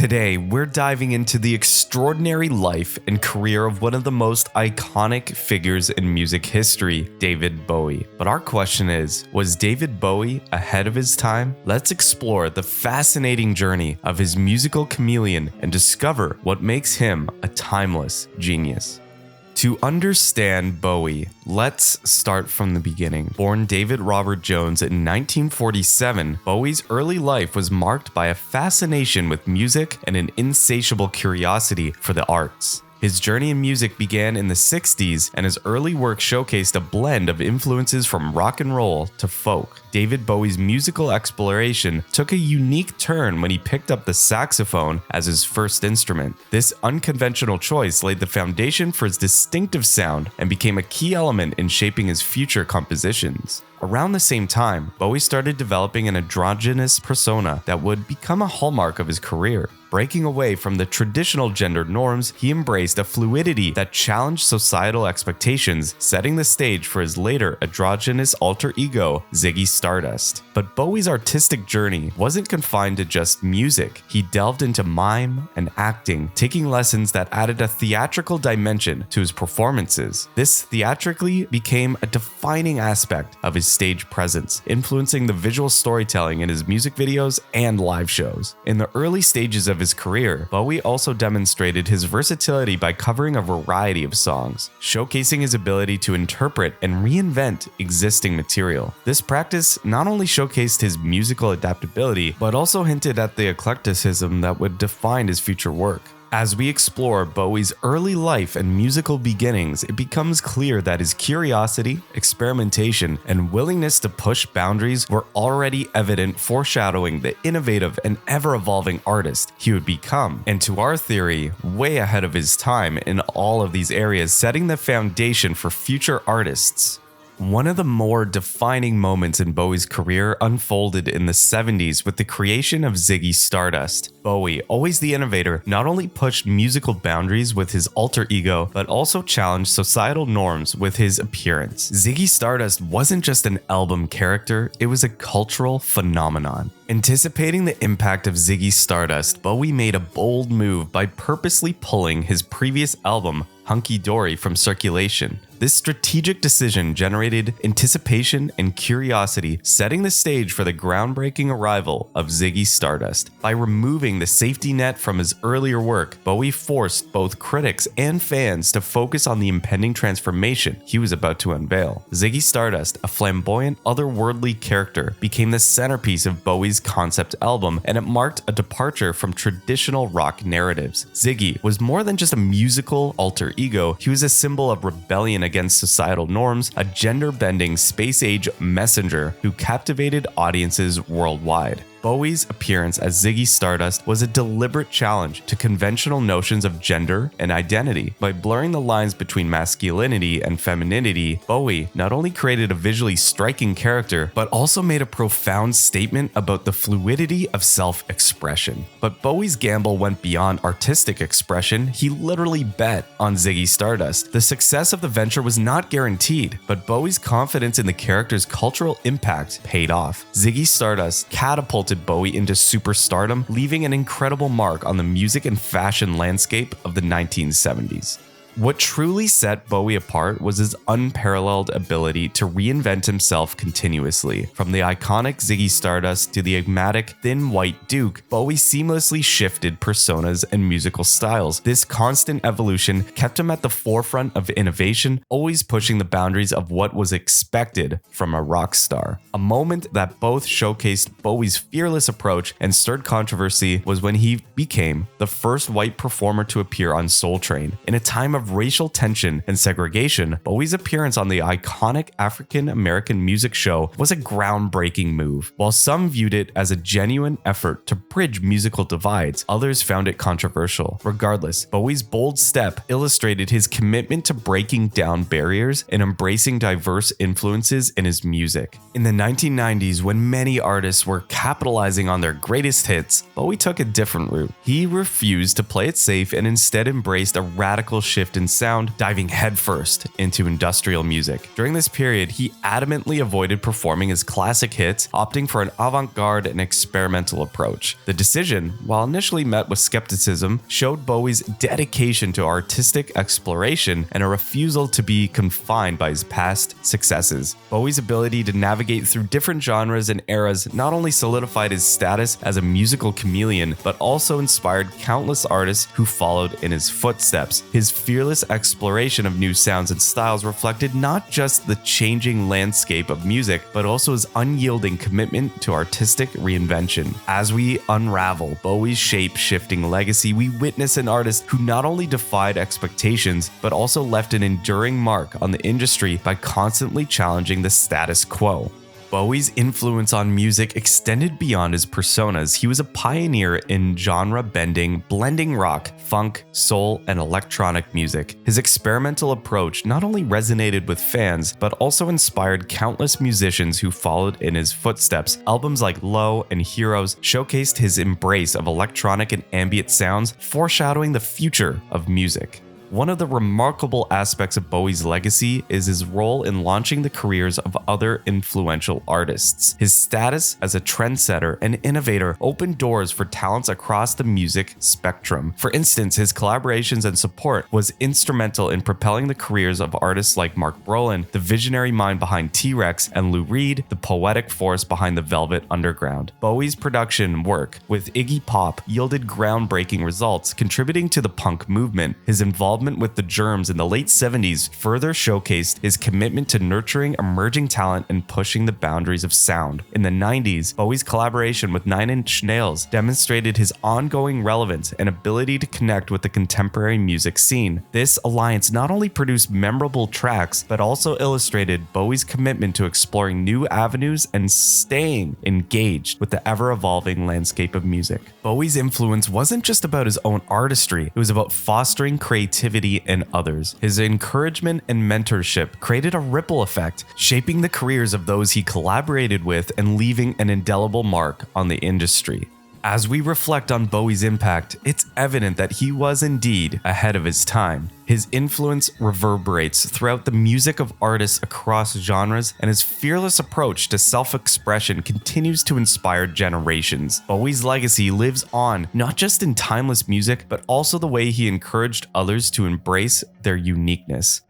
Today, we're diving into the extraordinary life and career of one of the most iconic figures in music history, David Bowie. But our question is, was David Bowie ahead of his time? Let's explore the fascinating journey of his musical chameleon and discover what makes him a timeless genius. To understand Bowie, let's start from the beginning. Born David Robert Jones in 1947, Bowie's early life was marked by a fascination with music and an insatiable curiosity for the arts. His journey in music began in the 60s, and his early work showcased a blend of influences from rock and roll to folk. David Bowie's musical exploration took a unique turn when he picked up the saxophone as his first instrument. This unconventional choice laid the foundation for his distinctive sound and became a key element in shaping his future compositions. Around the same time, Bowie started developing an androgynous persona that would become a hallmark of his career. Breaking away from the traditional gender norms, he embraced a fluidity that challenged societal expectations, setting the stage for his later androgynous alter ego, Ziggy Stardust. But Bowie's artistic journey wasn't confined to just music. He delved into mime and acting, taking lessons that added a theatrical dimension to his performances. This theatrically became a defining aspect of his stage presence, influencing the visual storytelling in his music videos and live shows. In the early stages of his career, Bowie also demonstrated his versatility by covering a variety of songs, showcasing his ability to interpret and reinvent existing material. This practice not only showcased his musical adaptability, but also hinted at the eclecticism that would define his future work. As we explore Bowie's early life and musical beginnings, it becomes clear that his curiosity, experimentation, and willingness to push boundaries were already evident, foreshadowing the innovative and ever-evolving artist he would become. And to our theory, way ahead of his time in all of these areas, setting the foundation for future artists. One of the more defining moments in Bowie's career unfolded in the 70s with the creation of Ziggy Stardust. Bowie, always the innovator, not only pushed musical boundaries with his alter ego, but also challenged societal norms with his appearance. Ziggy Stardust wasn't just an album character, it was a cultural phenomenon. Anticipating the impact of Ziggy Stardust, Bowie made a bold move by purposely pulling his previous album, Hunky Dory, from circulation. This strategic decision generated anticipation and curiosity, setting the stage for the groundbreaking arrival of Ziggy Stardust. By removing the safety net from his earlier work, Bowie forced both critics and fans to focus on the impending transformation he was about to unveil. Ziggy Stardust, a flamboyant, otherworldly character, became the centerpiece of Bowie's concept album, and it marked a departure from traditional rock narratives. Ziggy was more than just a musical alter ego, he was a symbol of rebellion against societal norms, a gender-bending space-age messenger who captivated audiences worldwide. Bowie's appearance as Ziggy Stardust was a deliberate challenge to conventional notions of gender and identity. By blurring the lines between masculinity and femininity, Bowie not only created a visually striking character, but also made a profound statement about the fluidity of self-expression. But Bowie's gamble went beyond artistic expression. He literally bet on Ziggy Stardust. The success of the venture was not guaranteed, but Bowie's confidence in the character's cultural impact paid off. Ziggy Stardust catapulted Bowie into superstardom, leaving an incredible mark on the music and fashion landscape of the 1970s. What truly set Bowie apart was his unparalleled ability to reinvent himself continuously. From the iconic Ziggy Stardust to the enigmatic Thin White Duke, Bowie seamlessly shifted personas and musical styles. This constant evolution kept him at the forefront of innovation, always pushing the boundaries of what was expected from a rock star. A moment that both showcased Bowie's fearless approach and stirred controversy was when he became the first white performer to appear on Soul Train. In a time of racial tension and segregation, Bowie's appearance on the iconic African-American music show was a groundbreaking move. While some viewed it as a genuine effort to bridge musical divides, others found it controversial. Regardless, Bowie's bold step illustrated his commitment to breaking down barriers and embracing diverse influences in his music. In the 1990s, when many artists were capitalizing on their greatest hits, Bowie took a different route. He refused to play it safe and instead embraced a radical shift shift in sound, diving headfirst into industrial music. During this period, he adamantly avoided performing his classic hits, opting for an avant-garde and experimental approach. The decision, while initially met with skepticism, showed Bowie's dedication to artistic exploration and a refusal to be confined by his past successes. Bowie's ability to navigate through different genres and eras not only solidified his status as a musical chameleon, but also inspired countless artists who followed in his footsteps. His fearless exploration of new sounds and styles reflected not just the changing landscape of music, but also his unyielding commitment to artistic reinvention. As we unravel Bowie's shape-shifting legacy, we witness an artist who not only defied expectations, but also left an enduring mark on the industry by constantly challenging the status quo. Bowie's influence on music extended beyond his personas. He was a pioneer in genre-bending, blending rock, funk, soul, and electronic music. His experimental approach not only resonated with fans, but also inspired countless musicians who followed in his footsteps. Albums like Low and Heroes showcased his embrace of electronic and ambient sounds, foreshadowing the future of music. One of the remarkable aspects of Bowie's legacy is his role in launching the careers of other influential artists. His status as a trendsetter and innovator opened doors for talents across the music spectrum. For instance, his collaborations and support was instrumental in propelling the careers of artists like Mark Brolin, the visionary mind behind T-Rex, and Lou Reed, the poetic force behind the Velvet Underground. Bowie's production work with Iggy Pop yielded groundbreaking results, contributing to the punk movement. His involvement with the Germs in the late 70s further showcased his commitment to nurturing emerging talent and pushing the boundaries of sound. In the 90s, Bowie's collaboration with Nine Inch Nails demonstrated his ongoing relevance and ability to connect with the contemporary music scene. This alliance not only produced memorable tracks, but also illustrated Bowie's commitment to exploring new avenues and staying engaged with the ever-evolving landscape of music. Bowie's influence wasn't just about his own artistry, it was about fostering creativity in others. His encouragement and mentorship created a ripple effect, shaping the careers of those he collaborated with and leaving an indelible mark on the industry. As we reflect on Bowie's impact, it's evident that he was indeed ahead of his time. His influence reverberates throughout the music of artists across genres, and his fearless approach to self-expression continues to inspire generations. Bowie's legacy lives on, not just in timeless music, but also the way he encouraged others to embrace their uniqueness.